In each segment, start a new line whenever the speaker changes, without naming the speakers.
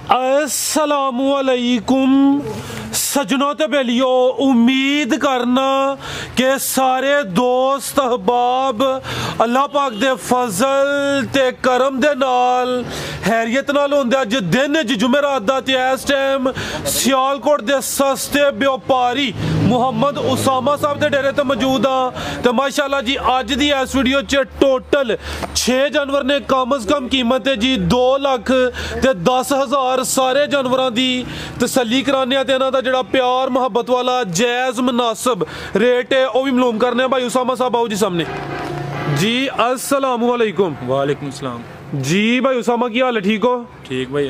अस्सलामुअलैकुम सजनों ते बेलियो, उम्मीद करना कि सारे दोस्त अहबाब अल्लाह पाक दे फजल ते करम दे नाल हैरियत नाल होंदे। अज दिन जुमेरात दा ते इस टाइम सियालकोट दे सस्ते व्यापारी मुहम्मद उसामा साहब दे डेरे ते मौजूद हाँ। तो माशाल्लाह जी अज दी इस वीडियो च टोटल 6 जानवर ने कम अज कम कीमत है जी 2,10,000। सारे जानवरों की तसल्ली कराने ते इन्हां दा जिहड़ा प्यार मुहब्बत वाला जायज़ मुनासिब रेट है वह भी मालूम करने। भाई उसामा साहब आओ जी सामने जी। अस्सलामु अलैकुम।
वालेकुम सलाम
जी। भाई उसामा की हाल है? ठीक हो?
ठीक भाई,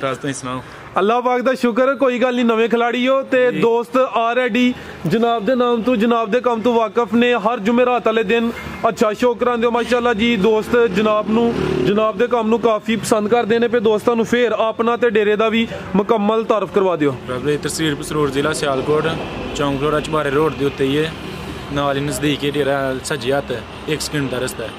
रास्ते सुनाओ।
अल्लाह पाक दा शुक्र, कोई गल नहीं। नवे खिलाड़ी हो ते दोस्त ऑलरेडी जनाब दे नाम तो जनाब दे काम तो वाकफ ने। हर जुमेरात वाले दिन अच्छा शो करांदे हो माशाल्लाह जी। दोस्त जनाब दे काम नू काफ़ी पसंद करते हैं पे दोस्तों नू फिर अपना ते डेरे दा भी मुकम्मल तारफ करवा दियो।
तहसील पसरोड़ जिला सियालकोट, चौंक रोड़ा चबारे रोड के उत्ते ही है, नाल ही नज़दीक ही डेरा सज्जे हत्थ 1 सेकंड का रस्ता है।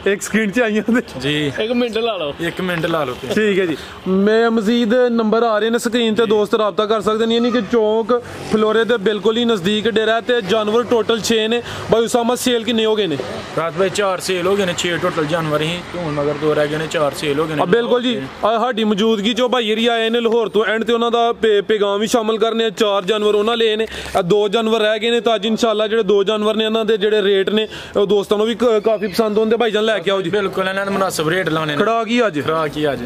1 सेकंड च आई
जी।
1 मिनट ला लो।
1 मिनट ला लो।
ठीक है जी। मैं मजीद नंबर आ रहे हैं स्क्रीन ते, दोस्त रब्ता कर सकते हैं। यानी कि चौंक फ्लोरे के बिल्कुल ही नज़दीक डेरा है। जानवर टोटल 6 ने। भाई उसामा सेल किन्ने हो गए ने? रात
भाई 4 सेल हो गए ने। 6 टोटल जानवर ही मगर 2 रह गए ने, 4 सेल हो गए ने।
बिल्कुल जी। साडी मौजूदगी चो भाई ही आए ने लाहौर तो एंड ते उन्हां दा पैगाम भी शामिल करने। 4 जानवर उन्होंने ले ने, 2 जानवर रह गए ने। तो अज इंशाल्लाह जो 2 जानवर ने इन्हां दे जेहड़े रेट ने दोस्तों को भी काफ़ी पसंद होंगे। भाई जान लैके आओ जी।
बिल्कुल मुनासिब रेट लाने
खड़ा की अज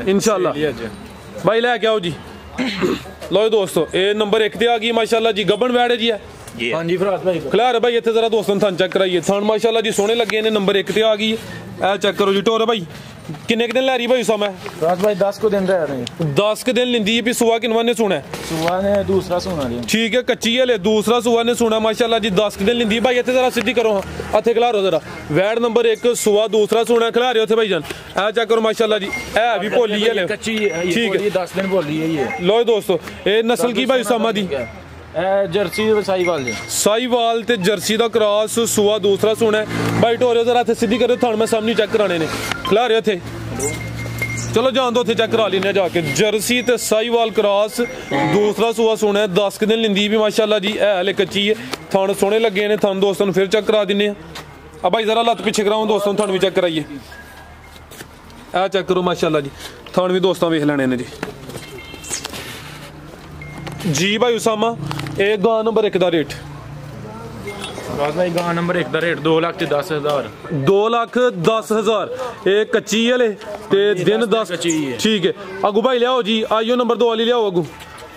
इंशाल्लाह भाई लैके आओ जी। लो दोस्तों ये नंबर 1 ते आ गई माशाल्लाह जी। गबन वैड़ है जी है।
हाँ जी फराज भाई
खिलार भाई इतने जरा दोस्तों थान चेक कराइए। थान माशाल्लाह जी सोहने लगे ने। नंबर 1 ते आ गई है, चेक करो जी। टोर भाई किन्ने दिन लै रही भाई उसामा?
फराज भाई 10 को दिन रह रहे हैं।
10 के दिन लिंदी भी। सुआ किनवा ने सुना है?
सुआ ने दूसरा सुना लिया।
ठीक है, कच्ची है दूसरा सुआ ने सुना माशाल्लाह जी। 10 के दिन लिंदी। भाई इतने जरा सीधी करो, हथे खिलारो जरा। वैड नंबर 1 सुआ दूसरा सुना खिला रहे हो भाई जान। ऐ चेक करो माशाल्लाह जी। है भी भोली है
कच्ची।
ठीक है
10 दिन भोली है ये।
लो दोस्तों ये नस्ल की भाई उसामा दी?
जर्सी
साहीवाल ते जर्सी दा क्रॉस। सुआ दूसरा सुना है। भाई टोरे जरा थे सीधी करो, थान मैं सामने चेक कराने ने। खिला रहे थे, चलो जान दो थे चेक करा लेने जाके। जर्सी ते साहीवाल क्रॉस दूसरा सुआ सुना है। 10 दिन लिंदी भी माशाल्लाह जी। है हले कच्ची है। थान सोहने लगे ने। थान दोस्तों फिर चेक करा दिने। अब भाई जरा लत्त पीछे कराओ दोस्तों, थान भी चेक कराइए। ऐ चेक करो माशाल्लाह जी। थान भी दोस्तों वेख लेने ने जी। जी भाई उसामा एक गां नंबर 1 का रेट?
भाई गां नंबर 1 का रेट 2,10,000।
2,10,000। एक कच्ची है ते दिन 10। ठीक है अगू भाई लियाओ जी। आइयो नंबर 2 वाली लियाओ अगू।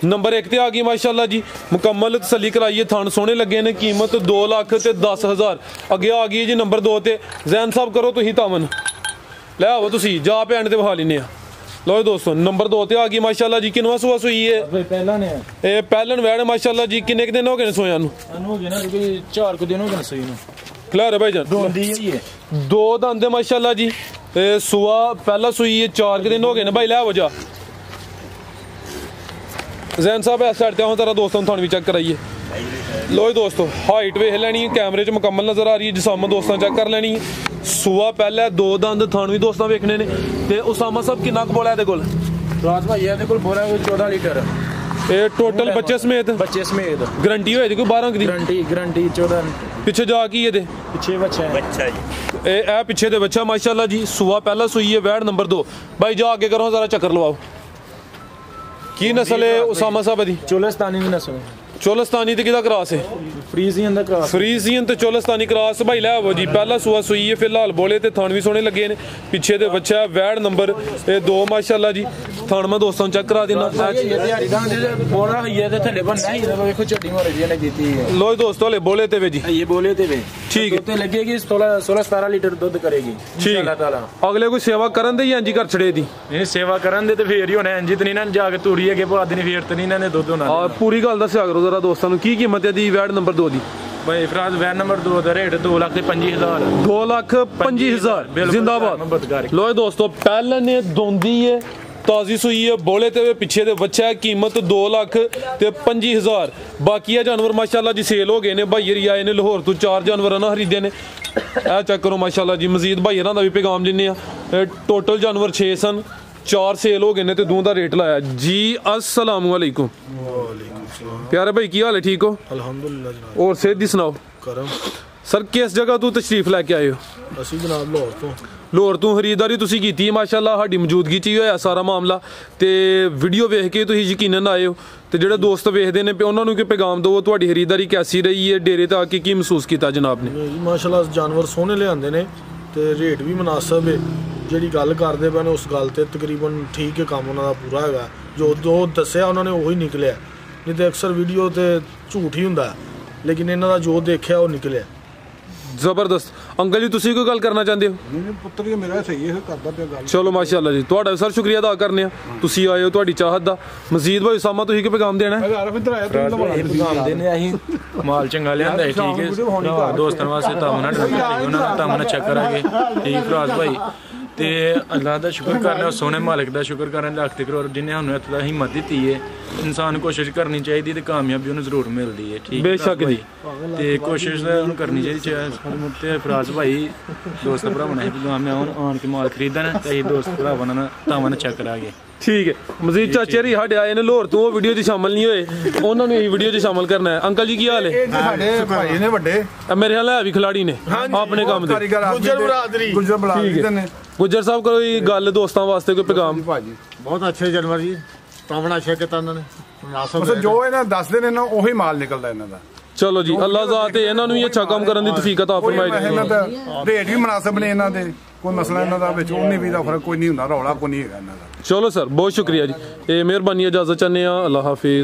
नंबर 1 ते आ गई माशाल्लाह जी। मुकम्मल तसल्ली कराइए। थान सोहने लगे ने। कीमत 2,10,000। अगे आ गई जी नंबर 2 ते। जैन साहब करो तुम तावन लै आओ तुम जा भैन ते विखा लेने। लो दोस्तों नंबर 2 ते आ गई माशाल्लाह जी। किनवा सुआ सुई है? पहलन वैड़ माशाल्लाह जी। किन्ने दिन हो गए सोया?
4 दिन हो गए सोई।
खिलारे भाई जान 2 दंद माशाल्लाह जी। सुआ पहला सुई है। 4 दिन हो गए ने। भाई लै वजह जैन साहब ऐसा साइड ते तेरा दोस्तों थान भी चेक कराइए। लो दोस्तों हाइट वेख लैनी कैमरे च मुकम्मल नजर आ रही है। जिसामा दोस्तों चेक कर लैनी। सुआ पहला 2 दंद। थान भी दोस्तों वेखने ने। ते उसामा साहब किन्ना क बोला कोल?
राज भाई ये कोल बोला 14 लीटर।
ये टोटल बच्चे समेत गारंटी होए कोई 12 की?
गारंटी 14।
पिछे जा की ये
पीछे बच्चा
ए पिछे दे बच्चा माशाल्लाह जी। सुआ पहला सुई है। वैड नंबर 2। भाई जा आगे करो जरा चक्कर लवाओ। की नस्ल है उसामा साहब दी?
चोलस्तानी नस्ल।
चोलस्तानी ते किदा क्रॉस है?
फ्रीजियन दा क्रॉस।
फ्रीजियन ते चोलस्तानी क्रॉस। भाई लै वो जी पहला सुआ सुई है। फिलहाल बोले ते थान भी सोहने लगे ने। पीछे दे बच्चा है। वैड नंबर 2 माशाल्लाह जी। थान मैं दोस्तों चेक करा देना। लो दोस्तों हले बोले ते वे जी।
ये बोले ते वे
ठीक है
लगेगी 16-17 लीटर दूध करेगी।
ठीक अगले कोई सेवा करन दे इंजी कर छड़े दी?
नहीं सेवा करन दे ते फिर ही होना। इंजी तो नहीं ना जाके तूड़ी है बाद नहीं फिर तो नहीं ना दूध होना।
पूरी गल दस्या करो जरा दोस्तों की कीमत है दी वैड नंबर 2 दी?
भाई फराज वैड नंबर 2 का रेट 2,25,000।
2,25,000 जिंदाबाद। लो दोस्तों पहले ने दोंदी है ताजी सुई है। बोले ते पिछे दे बच्चा है। कीमत 2,25,000। बाकी है जानवर माशाल्लाह जी सेल हो गए ने। भाई आए ने लाहौर तो 4 जानवर ना खरीदे ने। चेक करो माशाल्लाह जी। मजीद भाई का भी पैगाम जिन्ने टोटल जानवर 6 सन। 4 ਸੇਲ ਹੋ ਗਏ ਨੇ ਤੇ ਦੋ ਦਾ ਰੇਟ ਲਾਇਆ ਜੀ। अस्सलाम वालेकुम। प्यारे भाई की हाल है, ठीक हो?
अल्हम्दुलिल्लाह जनाब।
और सेहत दी सुनाओ।
करम।
सर किस जगह तो तशरीफ लैके आए हो?
ਅਸੀਂ ਜਨਾਬ ਲਾਹੌਰ ਤੋਂ।
ਲਾਹੌਰ ਤੋਂ ਖਰੀਦਦਾਰੀ ਤੁਸੀਂ ਕੀਤੀ ਹੈ ਮਾਸ਼ਾਅੱਲਾ, ਸਾਡੀ ਮੌਜੂਦਗੀ 'ਚ ਹੀ ਹੋਇਆ ਸਾਰਾ ਮਾਮਲਾ ਤੇ ਵੀਡੀਓ ਵੇਖ ਕੇ ਤੁਸੀਂ ਯਕੀਨਨ ਆਏ ਹੋ ਤੇ ਜਿਹੜੇ ਦੋਸਤ ਵੇਖਦੇ ਨੇ ਉਹਨਾਂ ਨੂੰ ਕਿ ਪੈਗਾਮ ਦਿਓ ਤੁਹਾਡੀ ਖਰੀਦਦਾਰੀ ਕੈਸੀ ਰਹੀ ਹੈ, ਡੇਰੇ ਤੇ ਆ ਕੇ ਕੀ ਮਹਿਸੂਸ ਕੀਤਾ ਜਨਾਬ ਨੇ?
ਮਾਸ਼ਾਅੱਲਾ ਜਾਨਵਰ ਸੋਹਣੇ ਲਿਆਂਦੇ ਨੇ ਤੇ ਰੇਟ ਵੀ ਮੁਨਾਸਬ ਹੈ। ਜਿਹੜੀ ਗੱਲ ਕਰਦੇ ਪਏ ਨੇ ਉਸ ਗੱਲ ਤੇ ਤਕਰੀਬਨ ਠੀਕ ਹੈ, ਕੰਮ ਉਹਨਾਂ ਦਾ ਪੂਰਾ ਹੈਗਾ। ਜੋ ਦੱਸਿਆ ਉਹਨਾਂ ਨੇ ਉਹੀ ਨਿਕਲਿਆ, ਨਹੀਂ ਤੇ ਅਕਸਰ ਵੀਡੀਓ ਤੇ ਝੂਠ ਹੀ ਹੁੰਦਾ, ਲੇਕਿਨ ਇਹਨਾਂ ਦਾ ਜੋ ਦੇਖਿਆ ਉਹ ਨਿਕਲਿਆ।
ਜ਼ਬਰਦਸਤ। ਅੰਕਲ ਜੀ ਤੁਸੀਂ ਕੋਈ ਗੱਲ ਕਰਨਾ ਚਾਹੁੰਦੇ ਹੋ?
ਨਹੀਂ ਪੁੱਤਰ ਜੀ ਮੇਰਾ ਸਹੀ ਹੈ, ਕਰਦਾ ਪਿਆ ਗੱਲ।
ਚਲੋ ਮਾਸ਼ਾਅੱਲਾ ਜੀ, ਤੁਹਾਡਾ ਸਰ ਸ਼ੁਕਰੀਆ ਅਦਾ ਕਰਨੇ ਆ, ਤੁਸੀਂ ਆਏ ਹੋ, ਤੁਹਾਡੀ ਚਾਹਤ ਦਾ। ਮਜ਼ੀਦ ਭਾਈ ਉਸਾਮਾ ਤੁਸੀਂ ਕੀ ਪੈਗਾਮ ਦੇਣਾ ਹੈ?
ਪੈਗਾਮ ਦੇਣੇ ਅਸੀਂ ਮਾਲ ਚੰਗਾ ਲਿਆਂਦਾ ਹੈ, ਠੀਕ ਹੈ ਦੋਸਤਾਂ ਵਾਸਤੇ ਤਾਮਨਾ ਉਹਨਾਂ ਦਾ ਤਾਮਨਾ ਚੈੱਕ ਕਰਾਂਗੇ, ਠੀਕ ਫਰਾਜ਼ ਭਾਈ। ਤੇ ਅੱਲਾਹ ਦਾ ਸ਼ੁਕਰ ਕਰਨਾ, ਸੋਹਣੇ ਮਾਲਕ ਦਾ ਸ਼ੁਕਰ ਕਰਨ, ਲੱਖ ਤੇ ਕਰੋੜ ਜਿੰਨੇ ਸਾਨੂੰ ਇੱਥੇ ਦਾ ਹਿੰਮਤ ਦਿੱਤੀ ਹੈ। ਇਨਸਾਨ ਕੋਸ਼ਿਸ਼ ਕਰਨੀ ਚਾਹੀਦੀ ਤੇ ਕਾਮਯਾਬੀ ਉਹਨੂੰ ਜ਼ਰੂਰ ਮਿਲਦੀ ਹੈ, ਠੀਕ
ਬੇਸ਼ੱਕ ਜੀ।
ਤੇ ਕੋਸ਼ਿਸ਼ ਉਹਨੂੰ ਕਰਨੀ ਚਾਹੀਦੀ। ਤੇ ਫਰਾਜ਼ ਭਾਈ ਦੋਸਤ ਭਰਾਵਾਂ ਨੇ ਪੈਗਾਮ ਆਉਣ ਕੇ ਮਾਲ ਖਰੀਦਣ ਤੇ ਅਸੀਂ ਦੋਸਤ ਭਰਾਵਾਂ ਨਾਲ ਤਾਮਨਾ ਚੈੱਕ ਕਰਾਂਗੇ,
ਠੀਕ ਹੈ। ਮਜ਼ੀਦ ਚਾਚੇ ਰੀ ਸਾਡੇ ਆਏ ਨੇ ਲਾਹੌਰ ਤੋਂ, ਉਹ ਵੀਡੀਓ 'ਚ ਸ਼ਾਮਲ ਨਹੀਂ ਹੋਏ, ਉਹਨਾਂ ਨੂੰ ਇਹ ਵੀਡੀਓ 'ਚ ਸ਼ਾਮਲ ਕਰਨਾ ਹੈ। ਅੰਕਲ ਜੀ ਕੀ ਹਾਲ ਹੈ?
ਸਾਡੇ ਭਾਈ ਨੇ ਵੱਡੇ,
ਮੇਰੇ ਹਾਲ ਹੈ ਵੀ ਖਿਲਾੜੀ ਨੇ ਆਪਣੇ ਕੰਮ ਦੇ,
ਗੁਜਰ ਬਰਾਦਰੀ
ਨੇ।
ਗੁੱਜਰ ਸਾਹਿਬ ਕੋਈ ਗੱਲ ਦੋਸਤਾਂ ਵਾਸਤੇ ਕੋਈ ਪੈਗਾਮ?
ਭਾਜੀ
ਬਹੁਤ ਅੱਛੇ ਜਾਨਵਰ ਜੀ, ਤਾਵਣਾ ਛੇ ਕੀਤਾ ਉਹਨਾਂ ਨੇ
ਬਸ ਜੋ ਇਹਨਾਂ ਦੱਸਦੇ ਨੇ ਨਾ ਉਹੀ ਮਾਲ ਨਿਕਲਦਾ ਇਹਨਾਂ ਦਾ।
ਚਲੋ ਜੀ, ਅੱਲਾਹ ਜ਼ਾਤ ਇਹਨਾਂ ਨੂੰ ਹੀ ਅੱਛਾ ਕੰਮ ਕਰਨ ਦੀ ਤੌਫੀਕ ਅਤਾ ਫਰਮਾਏ।
ਇਹਨਾਂ ਦਾ ਰੇਟ ਵੀ ਮੁਨਾਸਬ ਨੇ ਇਹਨਾਂ ਦੇ, ਕੋਈ ਮਸਲਾ ਇਹਨਾਂ ਦਾ ਵਿੱਚ 19-20 ਦਾ ਫਰਕ ਕੋਈ ਨਹੀਂ ਹੁੰਦਾ, ਰੌਲਾ ਕੋਈ ਨਹੀਂ ਹੈਗਾ ਇਹਨਾਂ ਦਾ।
ਚਲੋ ਸਰ, ਬਹੁਤ ਸ਼ੁਕਰੀਆ ਜੀ, ਇਹ ਮਿਹਰਬਾਨੀ, ਇਜਾਜ਼ਤ ਚਾਹੁੰਦੇ ਆ, ਅੱਲਾਹ ਹਾਫਿਜ਼।